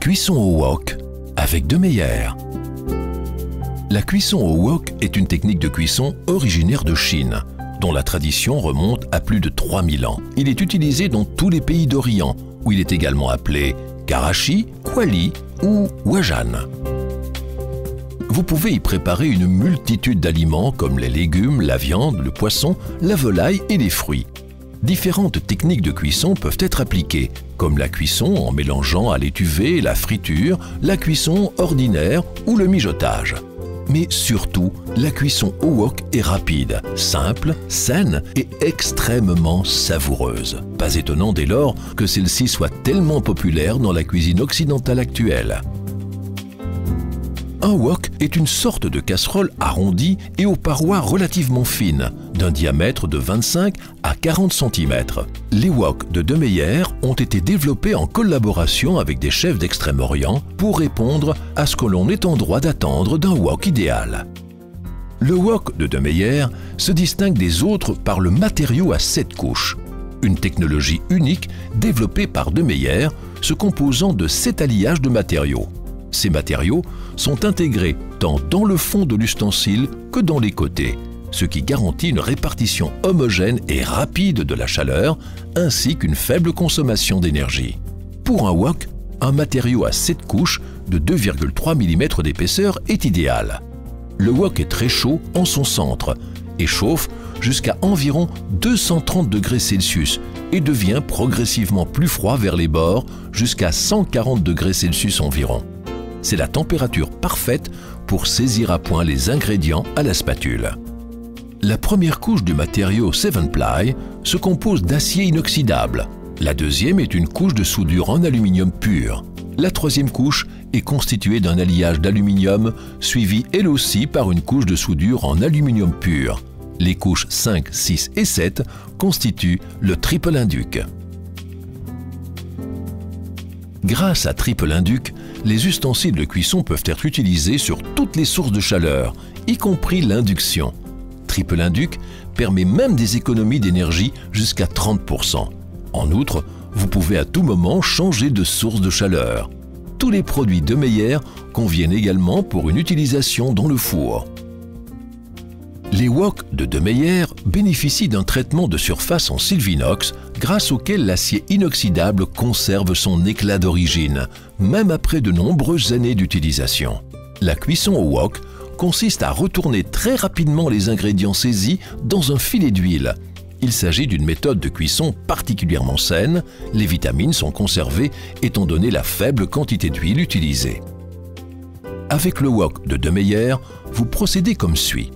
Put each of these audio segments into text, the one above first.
cuisson au wok avec De Meyer. La cuisson au wok est une technique de cuisson originaire de Chine, dont la tradition remonte à plus de 3000 ans. Il est utilisé dans tous les pays d'Orient, où il est également appelé karachi, kwali ou wajan. Vous pouvez y préparer une multitude d'aliments comme les légumes, la viande, le poisson, la volaille et les fruits. Différentes techniques de cuisson peuvent être appliquées, comme la cuisson en mélangeant à l'étuvée, la friture, la cuisson ordinaire ou le mijotage. Mais surtout, la cuisson au wok est rapide, simple, saine et extrêmement savoureuse. Pas étonnant dès lors que celle-ci soit tellement populaire dans la cuisine occidentale actuelle. Un wok est une sorte de casserole arrondie et aux parois relativement fines, d'un diamètre de 25 à 40 cm. Les woks de De Meyer ont été développés en collaboration avec des chefs d'Extrême-Orient pour répondre à ce que l'on est en droit d'attendre d'un wok idéal. Le wok de De Meyer se distingue des autres par le matériau à 7 couches, une technologie unique développée par De Meyer se composant de 7 alliages de matériaux. Ces matériaux sont intégrés tant dans le fond de l'ustensile que dans les côtés, ce qui garantit une répartition homogène et rapide de la chaleur, ainsi qu'une faible consommation d'énergie. Pour un wok, un matériau à 7 couches de 2,3 mm d'épaisseur est idéal. Le wok est très chaud en son centre et chauffe jusqu'à environ 230 degrés Celsius et devient progressivement plus froid vers les bords jusqu'à 140 degrés Celsius environ. C'est la température parfaite pour saisir à point les ingrédients à la spatule. La première couche du matériau 7-ply se compose d'acier inoxydable. La deuxième est une couche de soudure en aluminium pur. La troisième couche est constituée d'un alliage d'aluminium suivi elle aussi par une couche de soudure en aluminium pur. Les couches 5, 6 et 7 constituent le triple induc. Grâce à triple induc, les ustensiles de cuisson peuvent être utilisés sur toutes les sources de chaleur, y compris l'induction. Triple induc permet même des économies d'énergie jusqu'à 30%. En outre, vous pouvez à tout moment changer de source de chaleur. Tous les produits De Meyer conviennent également pour une utilisation dans le four. Les woks de De Meyer bénéficient d'un traitement de surface en sylvinox grâce auquel l'acier inoxydable conserve son éclat d'origine, même après de nombreuses années d'utilisation. La cuisson au wok consiste à retourner très rapidement les ingrédients saisis dans un filet d'huile. Il s'agit d'une méthode de cuisson particulièrement saine, les vitamines sont conservées étant donné la faible quantité d'huile utilisée. Avec le wok de De Meyer, vous procédez comme suit.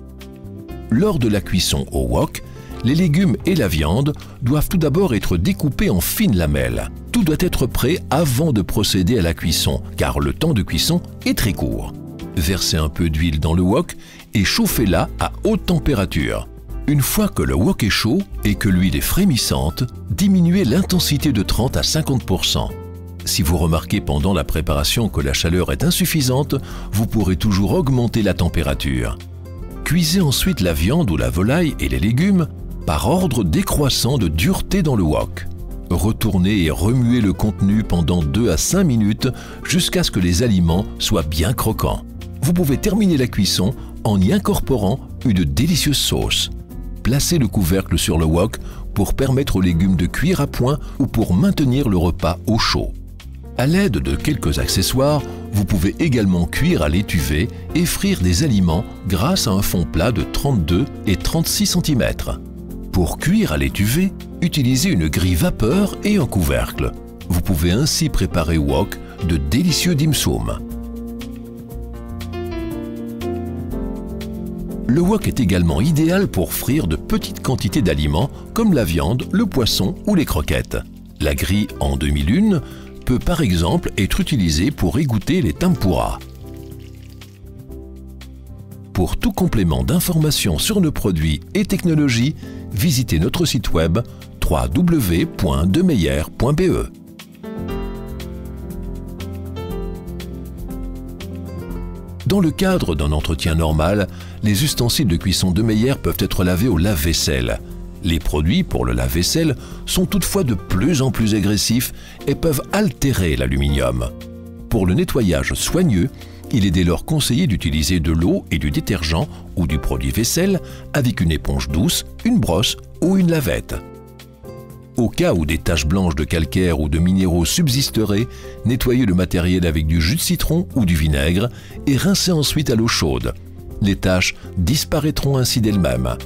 Lors de la cuisson au wok, les légumes et la viande doivent tout d'abord être découpés en fines lamelles. Tout doit être prêt avant de procéder à la cuisson, car le temps de cuisson est très court. Versez un peu d'huile dans le wok et chauffez-la à haute température. Une fois que le wok est chaud et que l'huile est frémissante, diminuez l'intensité de 30 à 50%. Si vous remarquez pendant la préparation que la chaleur est insuffisante, vous pourrez toujours augmenter la température. Cuisez ensuite la viande ou la volaille et les légumes par ordre décroissant de dureté dans le wok. Retournez et remuez le contenu pendant 2 à 5 minutes jusqu'à ce que les aliments soient bien croquants. Vous pouvez terminer la cuisson en y incorporant une délicieuse sauce. Placez le couvercle sur le wok pour permettre aux légumes de cuire à point ou pour maintenir le repas au chaud. À l'aide de quelques accessoires, vous pouvez également cuire à l'étuvée et frire des aliments grâce à un fond plat de 32 et 36 cm. Pour cuire à l'étuvée, utilisez une grille vapeur et un couvercle. Vous pouvez ainsi préparer au wok de délicieux dim sum. Le wok est également idéal pour frire de petites quantités d'aliments comme la viande, le poisson ou les croquettes. La grille en demi-lune peut par exemple être utilisée pour égoutter les tempura. Pour tout complément d'information sur nos produits et technologies, visitez notre site web www.demeyer.be. Dans le cadre d'un entretien normal, les ustensiles de cuisson De Meyer peuvent être lavés au lave-vaisselle. Les produits pour le lave-vaisselle sont toutefois de plus en plus agressifs et peuvent altérer l'aluminium. Pour le nettoyage soigneux, il est dès lors conseillé d'utiliser de l'eau et du détergent ou du produit vaisselle avec une éponge douce, une brosse ou une lavette. Au cas où des taches blanches de calcaire ou de minéraux subsisteraient, nettoyez le matériel avec du jus de citron ou du vinaigre et rincez ensuite à l'eau chaude. Les taches disparaîtront ainsi d'elles-mêmes.